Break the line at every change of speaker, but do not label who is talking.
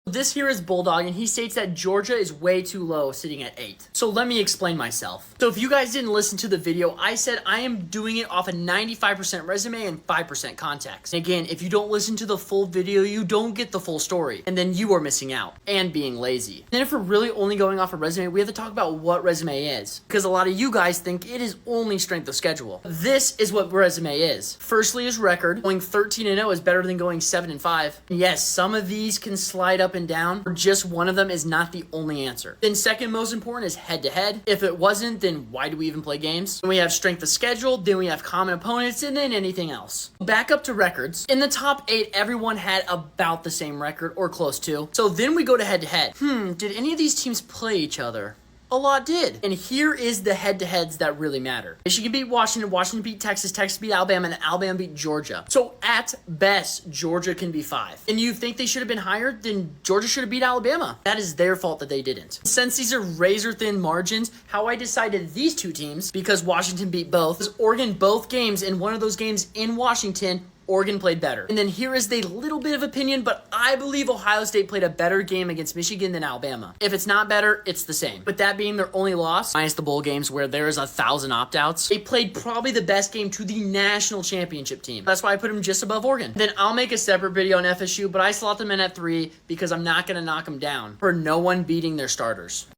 This here is Bulldog, and he states that Georgia is way too low, sitting at 8. So let me explain myself. So if you guys didn't listen to the video, I said I am doing it off a 95% resume and 5% context. And again, if you don't listen to the full video, you don't get the full story. And then you are missing out and being lazy. Then if we're really only going off a resume, we have to talk about what resume is. Because a lot of you guys think it is only strength of schedule. This is what resume is. Firstly is record. Going 13-0 is better than going 7-5. Yes, some of these can slide up and down, or just one of them is not the only answer. Then second most important is head-to-head. If it wasn't, then why do we even play games? Then we have strength of schedule, then we have common opponents, and then anything else. Back up to records. In the top 8, everyone had about the same record, or close to. So then we go to head-to-head. Did any of these teams play each other? A lot did. And here is the head-to-heads that really matter. Michigan beat Washington, Washington beat Texas, Texas beat Alabama, and Alabama beat Georgia. So at best, Georgia can be 5. And you think they should have been higher? Then Georgia should have beat Alabama. That is their fault that they didn't. Since these are razor-thin margins, how I decided these two teams, because Washington beat both, is Oregon both games, and one of those games in Washington, Oregon played better. And then here is the little bit of opinion, but I believe Ohio State played a better game against Michigan than Alabama. If it's not better, it's the same. With that being their only loss, minus the bowl games where there is 1,000 opt-outs, they played probably the best game to the national championship team. That's why I put them just above Oregon. Then I'll make a separate video on FSU, but I slot them in at 3 because I'm not going to knock them down for no one beating their starters.